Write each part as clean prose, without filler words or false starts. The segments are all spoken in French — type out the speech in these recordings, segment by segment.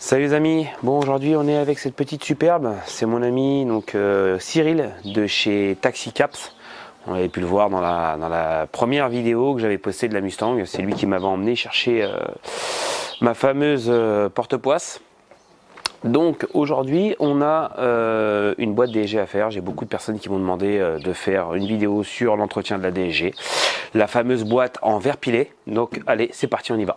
Salut les amis, bon aujourd'hui on est avec cette petite superbe, c'est mon ami donc Cyril de chez Taxi Caps. On avait pu le voir dans la première vidéo que j'avais postée de la Mustang, c'est lui qui m'avait emmené chercher ma fameuse porte-poisse. Donc aujourd'hui on a une boîte DSG à faire, j'ai beaucoup de personnes qui m'ont demandé de faire une vidéo sur l'entretien de la DSG, la fameuse boîte en verre pilé, donc allez c'est parti, on y va.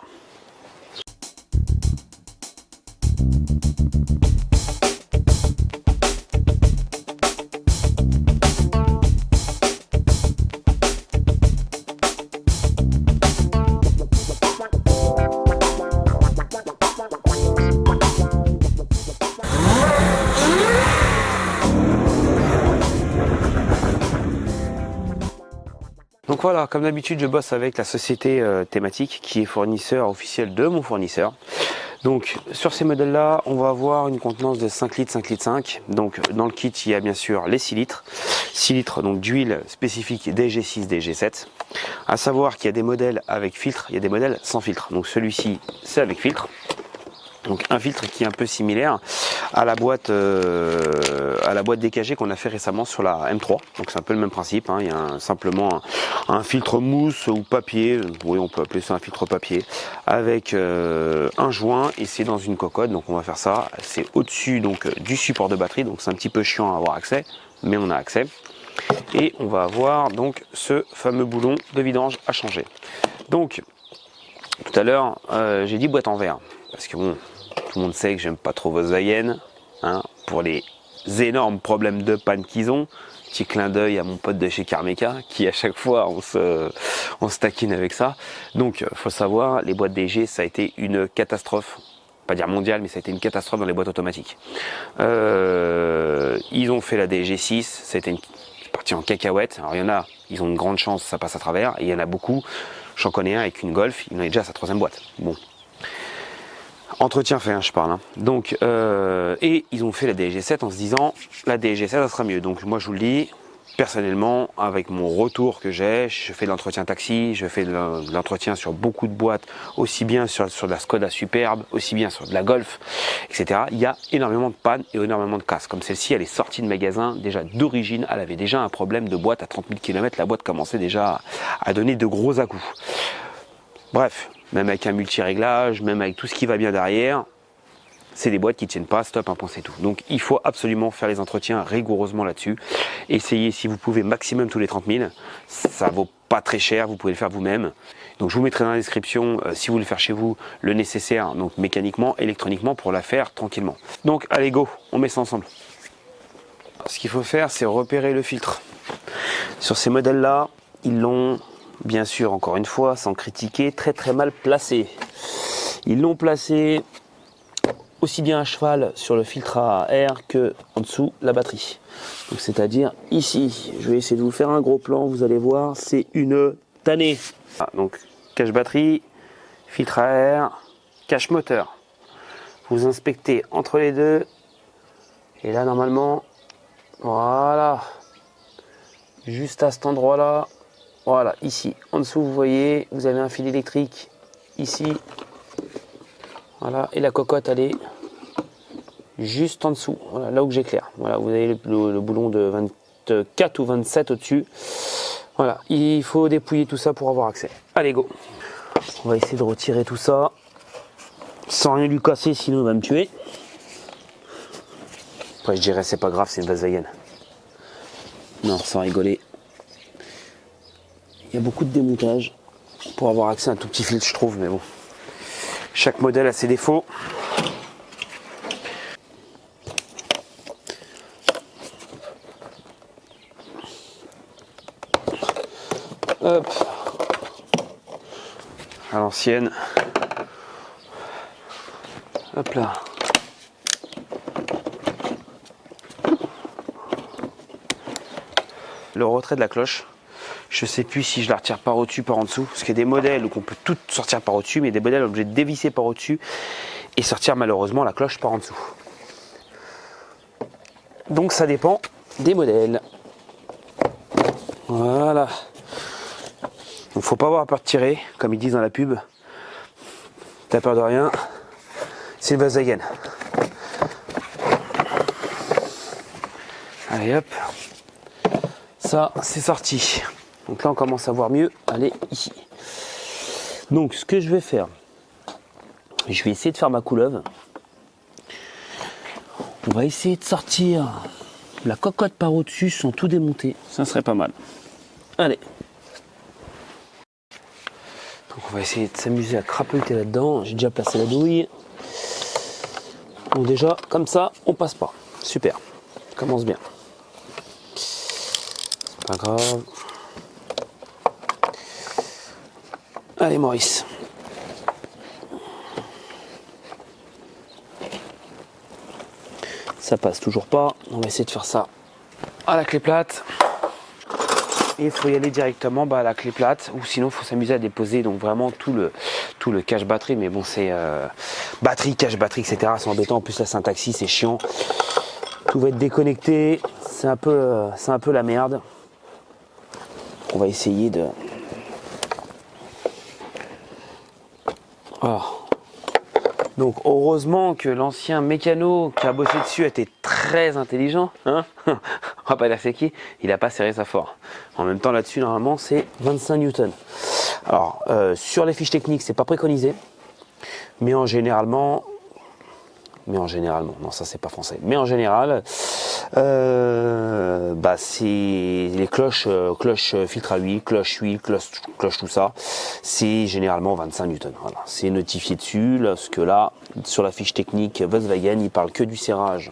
Donc voilà, comme d'habitude, je bosse avec la société thématique qui est fournisseur officiel de mon fournisseur. Donc sur ces modèles-là, on va avoir une contenance de 5 litres, 5 litres 5. Donc dans le kit, il y a bien sûr les 6 litres. 6 litres donc d'huile spécifique DG6, DG7. À savoir qu'il y a des modèles avec filtre, il y a des modèles sans filtre. Donc celui-ci, c'est avec filtre. Donc un filtre qui est un peu similaire à la boîte DKG qu'on a fait récemment sur la M3. Donc c'est un peu le même principe, hein. Il y a simplement un filtre mousse ou papier, oui on peut appeler ça un filtre papier, avec un joint et c'est dans une cocotte. Donc on va faire ça, c'est au-dessus donc du support de batterie, donc c'est un petit peu chiant à avoir accès, mais on a accès. Et on va avoir donc ce fameux boulon de vidange à changer. Donc tout à l'heure j'ai dit boîte en verre, parce que bon, tout le monde sait que j'aime pas trop Volkswagen, hein, pour les énormes problèmes de panne qu'ils ont. Petit clin d'œil à mon pote de chez Carmeca, qui à chaque fois on se taquine avec ça. Donc faut savoir, les boîtes DG ça a été une catastrophe, pas dire mondiale, mais ça a été une catastrophe dans les boîtes automatiques. Ils ont fait la DG6, c'était parti en cacahuète. Alors il y en a, ils ont une grande chance, ça passe à travers, et il y en a beaucoup. J'en connais un avec une Golf, il en est déjà à sa 3e boîte. Bon. Entretien fait, hein, je parle. Hein. Donc, et ils ont fait la DSG7 en se disant la DSG7 ça sera mieux. Donc moi je vous le dis, personnellement, avec mon retour que j'ai, je fais de l'entretien taxi, je fais de l'entretien sur beaucoup de boîtes, aussi bien sur de la Skoda Superbe, aussi bien sur de la Golf, etc. Il y a énormément de pannes et énormément de casses. Comme celle-ci, elle est sortie de magasin déjà d'origine, elle avait déjà un problème de boîte à 30 000 km, la boîte commençait déjà à donner de gros à-coups. Bref, même avec un multi-réglage, même avec tout ce qui va bien derrière, c'est des boîtes qui ne tiennent pas, stop, un point c'est tout. Donc il faut absolument faire les entretiens rigoureusement là-dessus. Essayez si vous pouvez maximum tous les 30 000, ça vaut pas très cher, vous pouvez le faire vous-même. Donc je vous mettrai dans la description, si vous voulez le faire chez vous, le nécessaire, donc mécaniquement, électroniquement, pour la faire tranquillement. Donc allez go, on met ça ensemble. Ce qu'il faut faire, c'est repérer le filtre. Sur ces modèles-là, ils l'ont, bien sûr, encore une fois, sans critiquer, très mal placé. Ils l'ont placé aussi bien à cheval sur le filtre à air que en dessous la batterie. Donc c'est-à-dire ici. Je vais essayer de vous faire un gros plan, vous allez voir, c'est une tannée. Ah, donc cache batterie, filtre à air, cache moteur. Vous inspectez entre les deux. Et là normalement, voilà. Juste à cet endroit-là. Voilà, ici, en dessous, vous voyez, vous avez un fil électrique ici. Voilà, et la cocotte, elle est juste en dessous, voilà, là où j'éclaire. Voilà, vous avez le boulon de 24 ou 27 au-dessus. Voilà, il faut dépouiller tout ça pour avoir accès. Allez, go. On va essayer de retirer tout ça sans rien lui casser, sinon il va me tuer. Après, je dirais, c'est pas grave, c'est une Volkswagen. Non, sans rigoler. Il y a beaucoup de démontage pour avoir accès à un tout petit filtre, je trouve, mais bon. Chaque modèle a ses défauts. Hop. À l'ancienne. Hop là. Le retrait de la cloche. Je sais plus si je la retire par au-dessus, par en dessous, parce qu'il y a des modèles où on peut tout sortir par au-dessus, mais des modèles obligés de dévisser par au-dessus et sortir malheureusement la cloche par en dessous. Donc ça dépend des modèles. Voilà. Donc faut pas avoir peur de tirer, comme ils disent dans la pub. T'as peur de rien. c'est le Volkswagen. Allez hop, ça c'est sorti. Donc là on commence à voir mieux. Allez, ici. Donc ce que je vais faire, je vais essayer de faire ma couleuvre. On va essayer de sortir la cocotte par au-dessus sans tout démonter. Ça serait pas mal. Allez. Donc on va essayer de s'amuser à crapauter là-dedans. J'ai déjà placé la douille. Donc déjà, comme ça, on passe pas. Super. Ça commence bien. C'est pas grave. Allez Maurice. Ça passe toujours pas. On va essayer de faire ça à la clé plate. Et il faut y aller directement à la clé plate, ou sinon il faut s'amuser à déposer donc vraiment tout le cache batterie. Mais bon, c'est batterie, cache batterie, etc. C'est embêtant. En plus la syntaxis c'est chiant. Tout va être déconnecté. C'est un peu la merde. On va essayer de. Oh. Donc heureusement que l'ancien mécano qui a bossé dessus était très intelligent, hein. On va pas dire c'est qui, il a pas serré ça fort. En même temps là-dessus normalement c'est 25 newtons. Alors sur les fiches techniques c'est pas préconisé, mais en généralement, non ça c'est pas français, mais en général c'est les cloches filtre à huile, cloche tout ça, c'est généralement 25 newtons. Voilà, c'est notifié dessus, lorsque là sur la fiche technique Volkswagen il parle que du serrage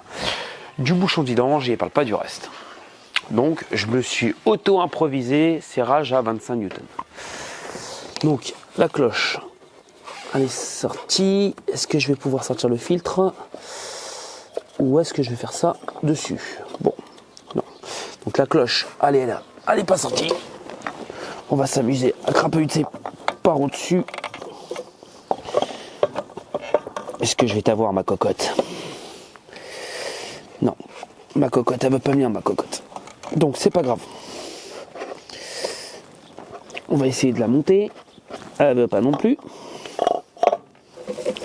du bouchon de vidange et il parle pas du reste. Donc je me suis auto-improvisé serrage à 25 newtons. Donc la cloche elle est sortie. Est-ce que je vais pouvoir sortir le filtre ou est-ce que je vais faire ça dessus? Bon, non. Donc la cloche, elle est là, elle n'est pas sortie. On va s'amuser à crapauter par au-dessus. Est-ce que je vais t'avoir ma cocotte? Non, ma cocotte, elle veut pas venir ma cocotte. Donc c'est pas grave. On va essayer de la monter. Elle veut pas non plus.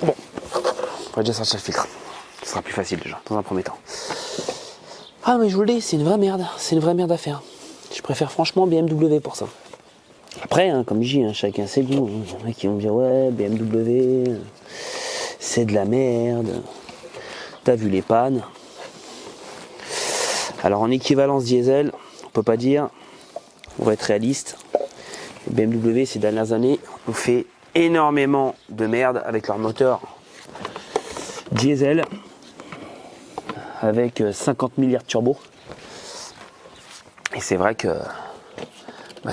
Bon, on va déjà sortir le filtre. Ce sera plus facile déjà, dans un premier temps. Ah mais je vous le dis, c'est une vraie merde. C'est une vraie merde à faire. Je préfère franchement BMW pour ça. Après, hein, comme je dis, chacun ses goûts. Il y en a qui vont me dire ouais, BMW, c'est de la merde. T'as vu les pannes. Alors en équivalence diesel, on peut pas dire. On va être réaliste. BMW ces dernières années ont fait énormément de merde avec leur moteur diesel avec 50 milliards de turbo. Et c'est vrai que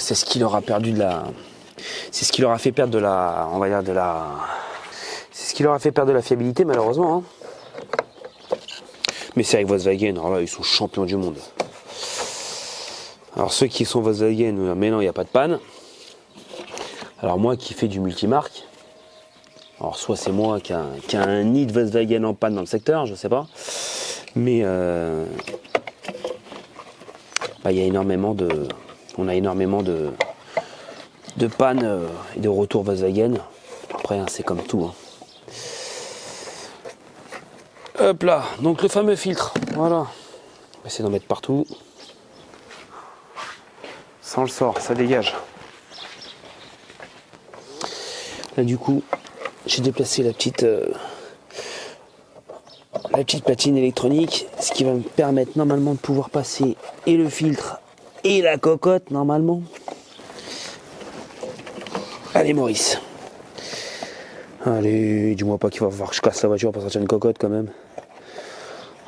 c'est ce qui leur a perdu de la. C'est ce qui leur a fait perdre de la. On va dire de la. C'est ce qui leur a fait perdre de la fiabilité malheureusement. Hein. Mais c'est avec Volkswagen, alors là ils sont champions du monde. Alors ceux qui sont Volkswagen, mais non il n'y a pas de panne. Alors moi qui fais du multimarque, alors soit c'est moi qui a un nid de Volkswagen en panne dans le secteur, je sais pas. Mais il y a énormément de. On a énormément de pannes et de retours Volkswagen. Après hein, c'est comme tout. Hein. Hop là, donc le fameux filtre, voilà. On va essayer d'en mettre partout. Ça on le sort, ça dégage. Là du coup, j'ai déplacé la petite platine électronique, ce qui va me permettre normalement de pouvoir passer et le filtre et la cocotte normalement. Allez Maurice. Allez, dis-moi pas qu'il va falloir que je casse la voiture pour sortir une cocotte quand même.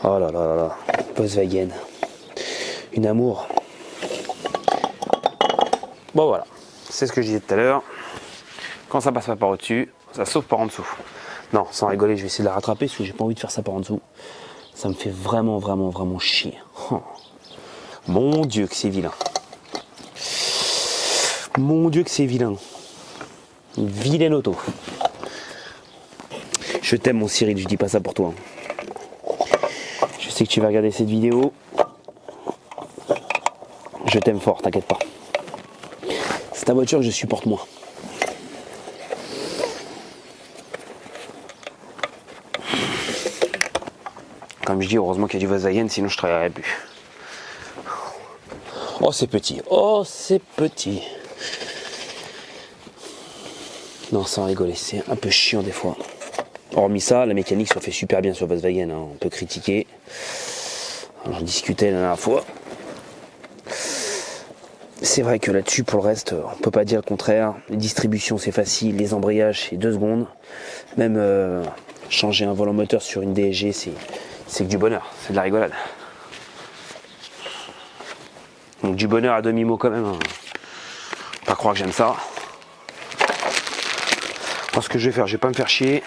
Oh là là là là, Volkswagen. Une amour. Bon voilà, c'est ce que je disais tout à l'heure. Quand ça passe pas par au-dessus, ça sauve par en dessous. Non, sans rigoler, je vais essayer de la rattraper parce que j'ai pas envie de faire ça par en dessous. Ça me fait vraiment, vraiment, vraiment chier. Oh. Mon Dieu que c'est vilain. Mon Dieu que c'est vilain. Vilaine auto. Je t'aime mon Cyril, je dis pas ça pour toi. Je sais que tu vas regarder cette vidéo. Je t'aime fort, t'inquiète pas. C'est ta voiture que je supporte moins. Comme je dis, heureusement qu'il y a du Volkswagen, sinon je travaillerais plus. Oh c'est petit, oh c'est petit. Non, sans rigoler, c'est un peu chiant des fois. Hormis ça, la mécanique se fait super bien sur Volkswagen, hein. On peut critiquer. J'en discutais la dernière fois. C'est vrai que là-dessus, pour le reste, on peut pas dire le contraire. Les distributions, c'est facile. Les embrayages, c'est 2 secondes. Même changer un volant moteur sur une DSG, c'est que du bonheur. C'est de la rigolade. Donc du bonheur à demi-mot quand même. Hein. Pas croire que j'aime ça. Alors, ce que je vais faire, je vais pas me faire chier.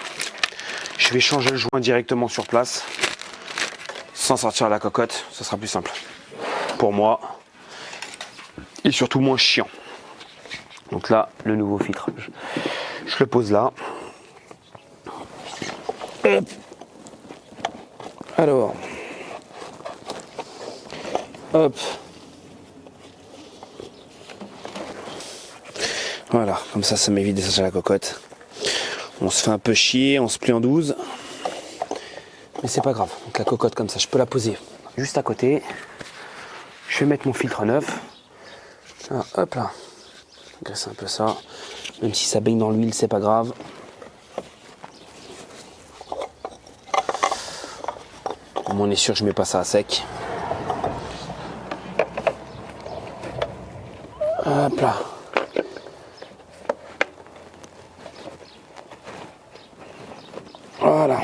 Je vais changer le joint directement sur place. Sans sortir la cocotte. Ça sera plus simple. Pour moi. Et surtout moins chiant. Donc là, le nouveau filtre, je le pose là. Hop. Alors, hop. Voilà, comme ça m'évite de sortir la cocotte. On se fait un peu chier, on se plie en 12. Mais c'est pas grave. Donc la cocotte comme ça, je peux la poser juste à côté. Je vais mettre mon filtre neuf. Ah, hop là, graisse un peu ça, même si ça baigne dans l'huile, c'est pas grave. On est sûr que je mets pas ça à sec. Hop là. Voilà,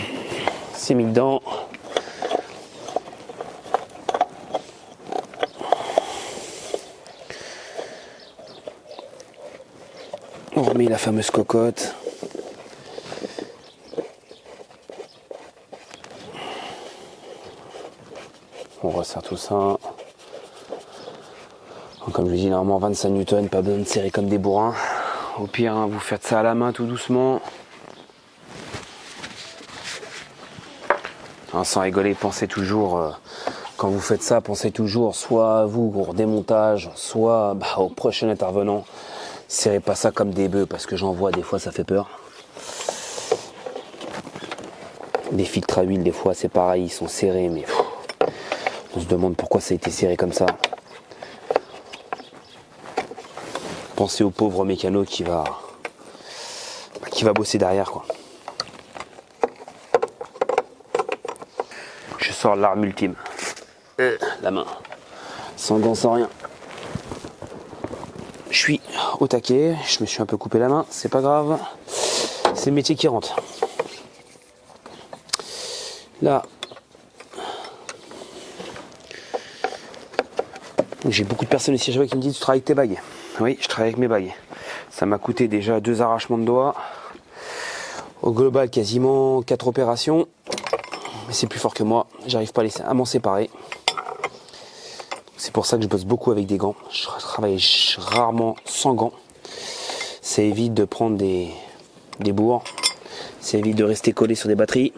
c'est mis dedans. On remet la fameuse cocotte. On resserre tout ça. Comme je vous dis, normalement 25 Newton, pas besoin de serrer comme des bourrins. Au pire, hein, vous faites ça à la main tout doucement. Hein, sans rigoler, pensez toujours, quand vous faites ça, pensez toujours soit à vous au redémontage, soit au prochain intervenant. Serrez pas ça comme des bœufs parce que j'en vois des fois, ça fait peur. Les filtres à huile, des fois, c'est pareil, ils sont serrés, mais on se demande pourquoi ça a été serré comme ça. Pensez au pauvre mécano qui va bosser derrière, quoi. Je sors l'arme ultime. La main. Sans gants, sans rien. Je suis au taquet, je me suis un peu coupé la main, c'est pas grave. C'est le métier qui rentre. Là, j'ai beaucoup de personnes ici à chaque fois qui me disent tu travailles avec tes bagues. Oui, je travaille avec mes bagues. Ça m'a coûté déjà 2 arrachements de doigts. Au global, quasiment 4 opérations. Mais c'est plus fort que moi, j'arrive pas à m'en séparer. C'est pour ça que je bosse beaucoup avec des gants. Je travaille rarement sans gants. Ça évite de prendre des bourres. Ça évite de rester collé sur des batteries.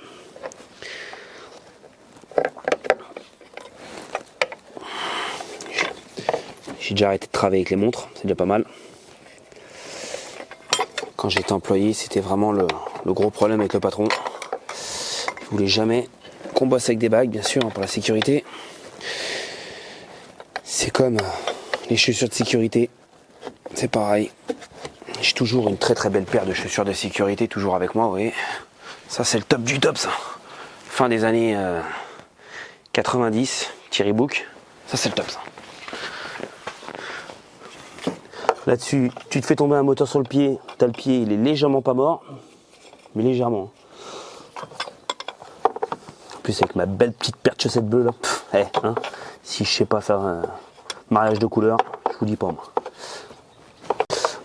J'ai déjà arrêté de travailler avec les montres, c'est déjà pas mal. Quand j'étais employé, c'était vraiment le gros problème avec le patron. Il voulait jamais qu'on bosse avec des bagues, bien sûr, pour la sécurité. C'est comme les chaussures de sécurité, c'est pareil. J'ai toujours une très très belle paire de chaussures de sécurité, toujours avec moi, vous voyez. Ça c'est le top du top, ça. Fin des années 90, Thierry Book, ça c'est le top, ça. Là-dessus, tu te fais tomber un moteur sur le pied, t'as le pied, il est légèrement pas mort, mais légèrement. En plus avec ma belle petite paire de chaussettes bleues là, si je sais pas faire un mariage de couleurs, je vous dis pas moi.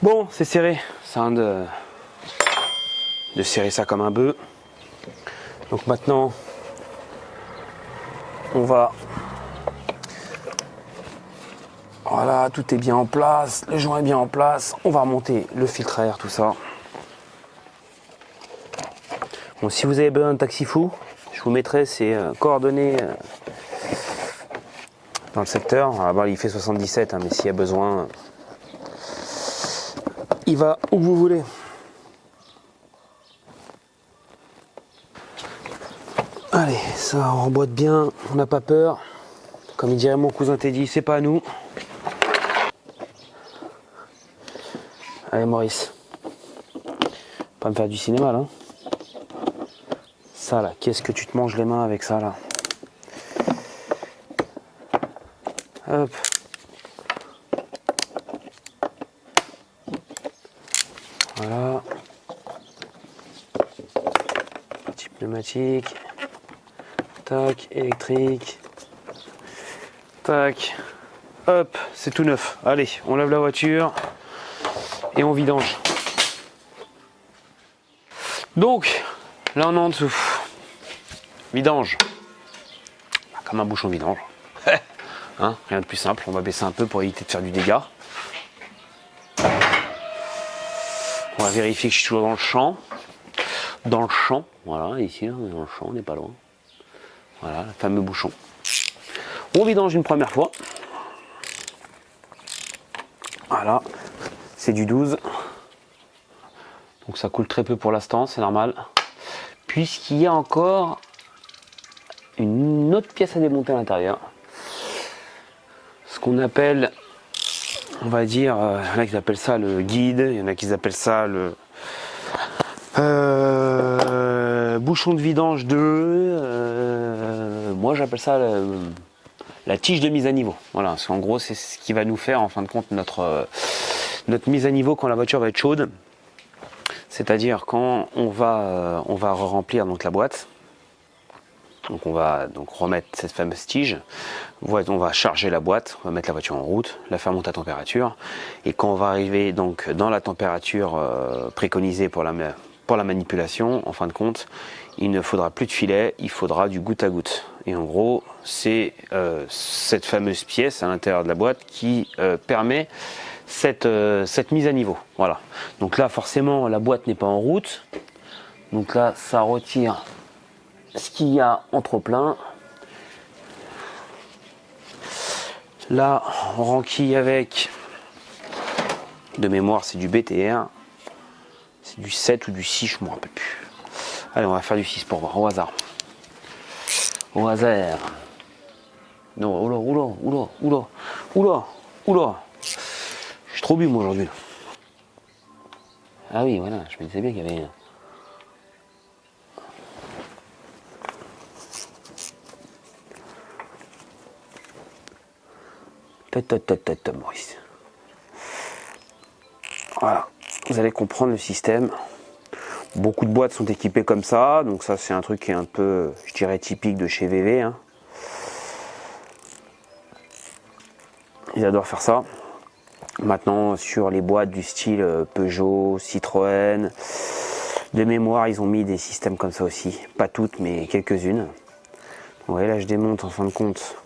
Bon, c'est serré, c'est un de serrer ça comme un bœuf. Donc maintenant, on va... Voilà, tout est bien en place, le joint est bien en place. On va remonter le filtre à air, tout ça. Bon, si vous avez besoin de taxi fou, je vous mettrai ses coordonnées dans le secteur. Alors, il fait 77, mais s'il y a besoin, il va où vous voulez. Allez. ça remboîte bien, on n'a pas peur. Comme il dirait mon cousin Teddy, c'est pas à nous. Allez Maurice, pas me faire du cinéma là. Ça là, qu'est-ce que tu te manges les mains avec ça là? Hop. Voilà. Petit pneumatique. Tac, électrique. Tac. Hop, c'est tout neuf. Allez, on lave la voiture et on vidange. Donc, là on est en dessous. Vidange. Comme un bouchon vidange. Hein, rien de plus simple. On va baisser un peu pour éviter de faire du dégât. On va vérifier que je suis toujours dans le champ. Dans le champ, voilà, ici, là, on est dans le champ, on n'est pas loin. Voilà, le fameux bouchon. On vidange une première fois. Voilà, c'est du 12. Donc ça coule très peu pour l'instant, c'est normal. Puisqu'il y a encore une autre pièce à démonter à l'intérieur. Ce qu'on appelle, on va dire, il y en a qui appellent ça le guide, il y en a qui appellent ça le bouchon de vidange 2. Moi j'appelle ça la tige de mise à niveau. Voilà, parce qu'en gros c'est ce qui va nous faire en fin de compte notre mise à niveau quand la voiture va être chaude. C'est-à-dire quand on va remplir donc la boîte. Donc on va donc remettre cette fameuse tige, on va charger la boîte, on va mettre la voiture en route, la faire monter à température, et quand on va arriver donc dans la température préconisée pour la manipulation, en fin de compte, il ne faudra plus de filet, il faudra du goutte à goutte. Et en gros, c'est cette fameuse pièce à l'intérieur de la boîte qui permet cette mise à niveau. Voilà. Donc là, forcément, la boîte n'est pas en route. Donc là, ça retire ce qu'il y a en trop plein. Là, on renquille avec, de mémoire, c'est du BTR. C'est du 7 ou du 6, je ne me rappelle plus. Allez, on va faire du 6 pour voir, au hasard. Au hasard. Non, oula, oula, oula, oula, oula, oula. J'ai trop bu, moi, aujourd'hui. Ah oui, voilà, je me disais bien qu'il y avait... Maurice. Voilà, vous allez comprendre le système. Beaucoup de boîtes sont équipées comme ça, donc ça c'est un truc qui est un peu, je dirais, typique de chez VV. Hein. Ils adorent faire ça. Maintenant, sur les boîtes du style Peugeot, Citroën, de mémoire, ils ont mis des systèmes comme ça aussi. Pas toutes, mais quelques-unes. Vous voyez, là je démonte en fin de compte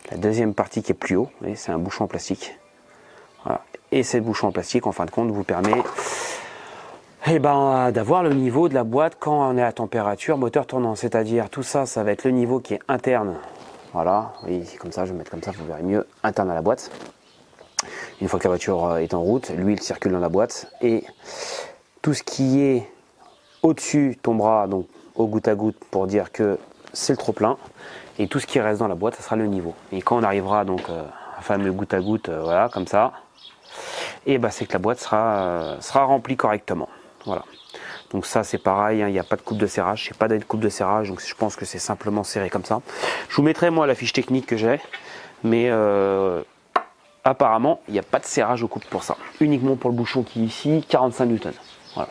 la deuxième partie qui est plus haut, c'est un bouchon en plastique. Voilà. Et ce bouchon en plastique, en fin de compte, vous permet d'avoir le niveau de la boîte quand on est à température moteur tournant. C'est-à-dire, tout ça, ça va être le niveau qui est interne. Voilà, oui, comme ça, je vais mettre comme ça, vous verrez mieux, interne à la boîte. Une fois que la voiture est en route, l'huile circule dans la boîte et tout ce qui est au-dessus tombera donc au goutte à goutte pour dire que c'est le trop plein. Et tout ce qui reste dans la boîte, ça sera le niveau. Et quand on arrivera donc à fameux goutte à goutte, voilà, comme ça, et c'est que la boîte sera remplie correctement. Voilà. Donc ça c'est pareil, hein, il n'y a pas de coupe de serrage, c'est pas de coupe de serrage, donc je pense que c'est simplement serré comme ça. Je vous mettrai moi la fiche technique que j'ai, mais apparemment il n'y a pas de serrage aux coupes pour ça. Uniquement pour le bouchon qui est ici, 45 Newton. Voilà.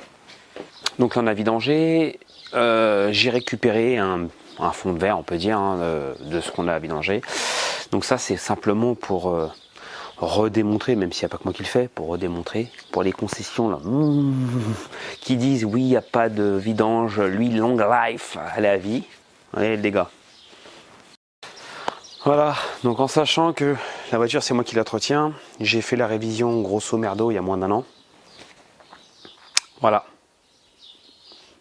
Donc là on a vidangé, j'ai récupéré un fond de verre, on peut dire, hein, de ce qu'on a vidangé. Donc ça c'est simplement pour redémontrer, même s'il n'y a pas que moi qui le fais, pour redémontrer, pour les concessions là, qui disent oui, il n'y a pas de vidange, l'huile long life, elle est à vie. Allez les gars. Voilà, donc en sachant que la voiture c'est moi qui l'entretiens, j'ai fait la révision grosso merdo il y a moins d'1 an. Voilà.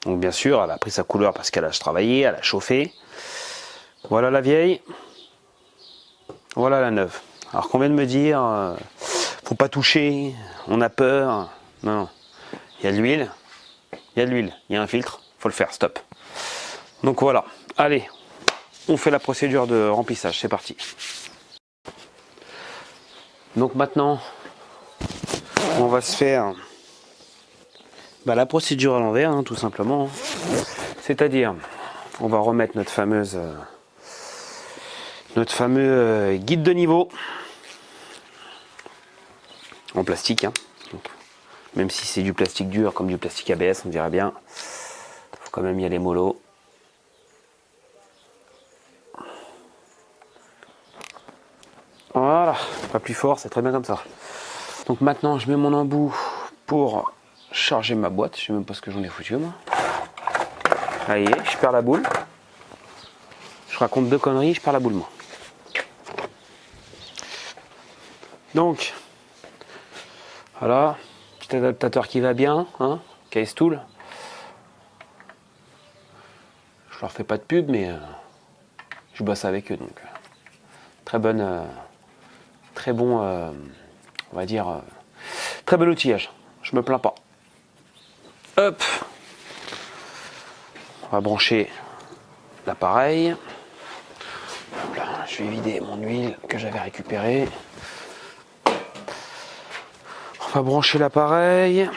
Donc bien sûr, elle a pris sa couleur parce qu'elle a travaillé, elle a chauffé. Voilà la vieille. Voilà la neuve. Alors qu'on vient de me dire, faut pas toucher, on a peur. Non, il y a de l'huile, il y a un filtre, faut le faire, stop. Donc voilà. Allez, on fait la procédure de remplissage, c'est parti. Donc maintenant, on va se faire la procédure à l'envers, hein, tout simplement. C'est-à-dire, on va remettre notre fameux guide de niveau en plastique. Hein. Donc, même si c'est du plastique dur comme du plastique ABS, on dirait bien. Il faut quand même y aller mollo. Voilà, pas plus fort, c'est très bien comme ça. Donc maintenant, je mets mon embout pour charger ma boîte. Je sais même pas ce que j'en ai foutu, moi. Allez, je perds la boule. Je raconte 2 conneries, je perds la boule, moi. Donc, voilà, petit adaptateur qui va bien, hein, Case Tool. Je leur fais pas de pub, mais je bosse avec eux, donc très bon, on va dire, très bon outillage. Je me plains pas. Hop, on va brancher l'appareil. Je vais vider mon huile que j'avais récupérée. On va brancher l'appareil.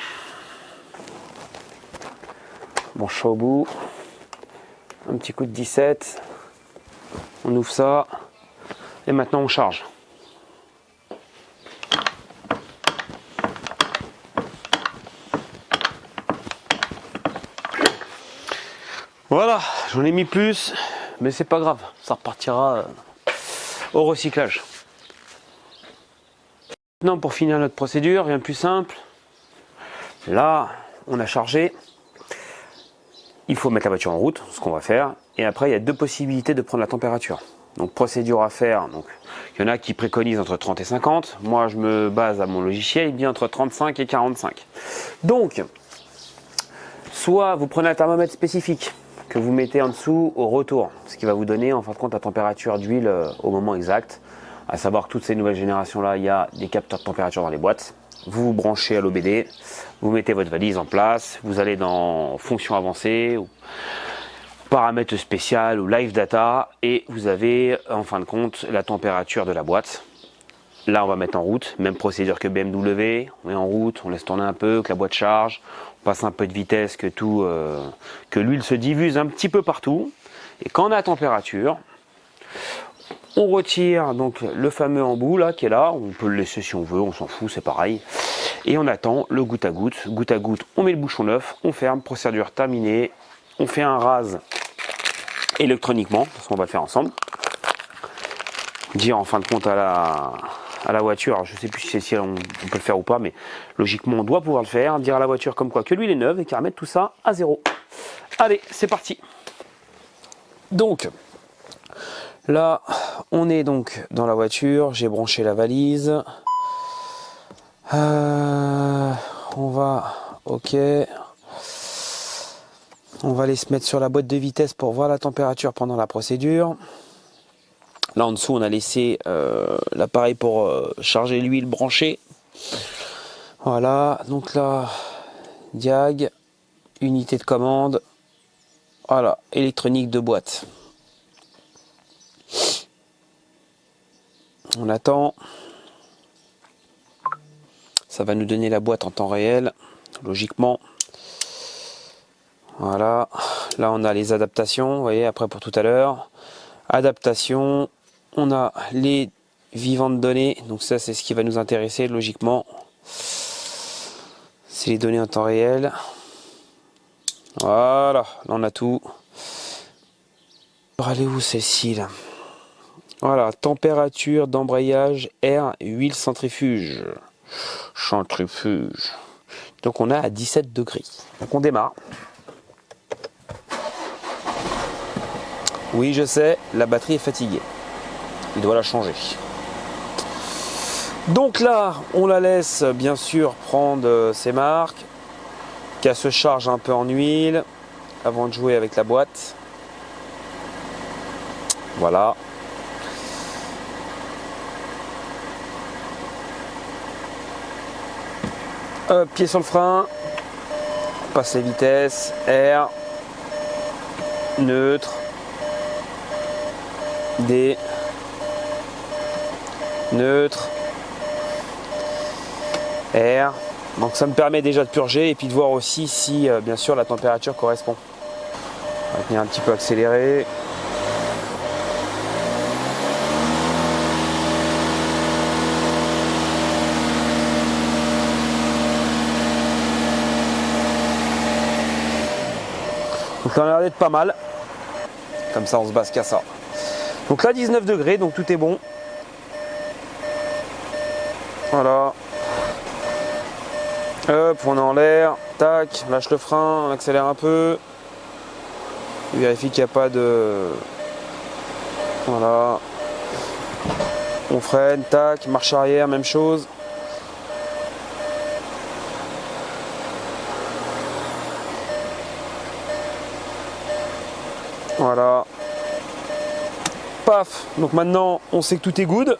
Branche au bout. Un petit coup de 17. On ouvre ça. Et maintenant on charge. Voilà, j'en ai mis plus, mais c'est pas grave, ça repartira au recyclage. Maintenant, pour finir notre procédure, rien de plus simple. Là, on a chargé. Il faut mettre la voiture en route, ce qu'on va faire. Et après, il y a 2 possibilités de prendre la température. Donc, procédure à faire. Donc, il y en a qui préconisent entre 30 et 50. Moi, je me base à mon logiciel, il dit entre 35 et 45. Donc, soit vous prenez un thermomètre spécifique que vous mettez en dessous au retour, ce qui va vous donner en fin de compte la température d'huile au moment exact. À savoir que toutes ces nouvelles générations là, il y a des capteurs de température dans les boîtes. Vous vous branchez à l'OBD, vous mettez votre valise en place, vous allez dans fonction avancée, ou paramètres spécial ou live data, et vous avez en fin de compte la température de la boîte. Là, on va mettre en route, même procédure que BMW, on met en route, on laisse tourner un peu, que la boîte charge, on passe un peu de vitesse, que l'huile se diffuse un petit peu partout. Et quand on a la température, on retire donc le fameux embout là qui est là, on peut le laisser si on veut, on s'en fout, c'est pareil. Et on attend le goutte à goutte, on met le bouchon neuf, on ferme, procédure terminée, on fait un rase électroniquement, parce qu'on va le faire ensemble. Dire en fin de compte à la voiture, alors je sais plus si on peut le faire ou pas, mais logiquement on doit pouvoir le faire, dire à la voiture comme quoi que l'huile est neuve et qu'elle remette tout ça à 0. Allez, c'est parti. Donc là on est donc dans la voiture, j'ai branché la valise, on va aller se mettre sur la boîte de vitesse pour voir la température pendant la procédure. Là en dessous on a laissé l'appareil pour charger l'huile branchée. Voilà, donc là, diag, unité de commande, voilà, électronique de boîte. On attend. Ça va nous donner la boîte en temps réel, logiquement. Voilà, là on a les adaptations, vous voyez, après pour tout à l'heure. Adaptation, on a les vivantes données, donc ça c'est ce qui va nous intéresser logiquement. C'est les données en temps réel. Voilà, là on a tout. Elle est où celle-ci là? Voilà, température d'embrayage, air, huile, centrifuge. Centrifuge. Donc on est à 17 degrés. Donc on démarre. Oui, je sais, la batterie est fatiguée. Il doit la changer. Donc là, on la laisse bien sûr prendre ses marques, qu'elle se charge un peu en huile avant de jouer avec la boîte. Voilà. Pied sur le frein, on passe les vitesses, air, neutre, D, neutre, R. Donc ça me permet déjà de purger et puis de voir aussi si bien sûr la température correspond. On va venir un petit peu accélérer. Donc ça a l'air d'être pas mal. Comme ça on se base qu'à ça. Donc là 19 degrés, donc tout est bon. Voilà. Hop, on est en l'air. Tac, lâche le frein, on accélère un peu. Vérifie qu'il n'y a pas de... Voilà. On freine, tac, marche arrière, même chose. Voilà. Paf. Donc maintenant, on sait que tout est good.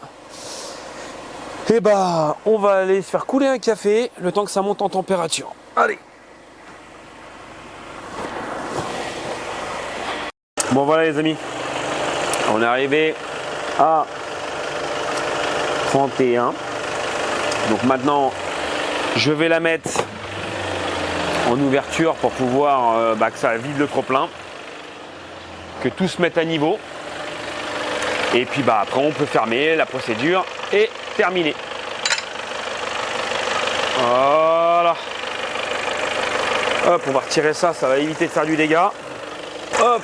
Et bah, on va aller se faire couler un café le temps que ça monte en température. Allez. Bon voilà les amis. On est arrivé à 31. Donc maintenant, je vais la mettre en ouverture pour pouvoir que ça vide le trop-plein. Que tout se mette à niveau. Et puis bah après on peut fermer, la procédure est terminée. Voilà. Hop, on va retirer ça, ça va éviter de faire du dégât. Hop,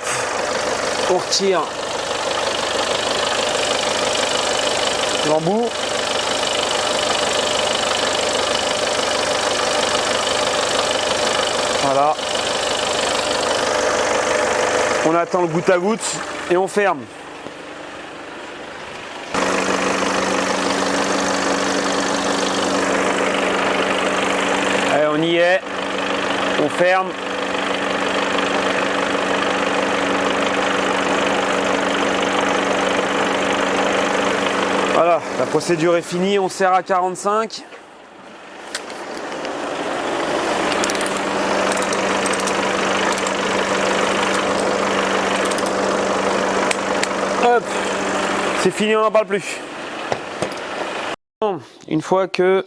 on retire l'embout. Voilà. On attend le goutte à goutte et on ferme. Allez, on y est. On ferme. Voilà, la procédure est finie. On serre à 45. Hop, c'est fini, on n'en parle plus. Une fois que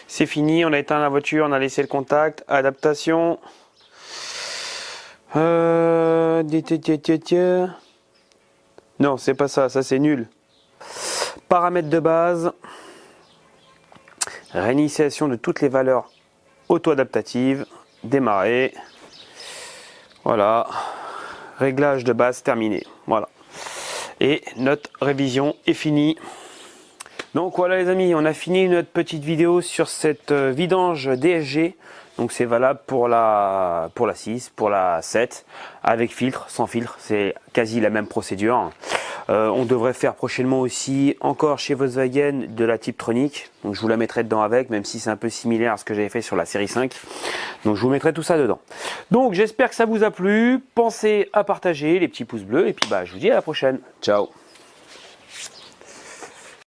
c'est fini, on a éteint la voiture, on a laissé le contact, adaptation. Non, c'est pas ça, ça c'est nul. Paramètres de base. Réinitiation de toutes les valeurs auto-adaptatives. Démarrer. Voilà. Réglage de base terminé. Voilà. Et notre révision est finie. Donc voilà les amis, on a fini notre petite vidéo sur cette vidange DSG. Donc c'est valable pour la 6, pour la 7, avec filtre, sans filtre, c'est quasi la même procédure. On devrait faire prochainement aussi encore chez Volkswagen de la Tiptronic. Donc je vous la mettrai dedans avec, même si c'est un peu similaire à ce que j'avais fait sur la série 5. Donc je vous mettrai tout ça dedans. Donc j'espère que ça vous a plu. Pensez à partager les petits pouces bleus et puis bah je vous dis à la prochaine. Ciao.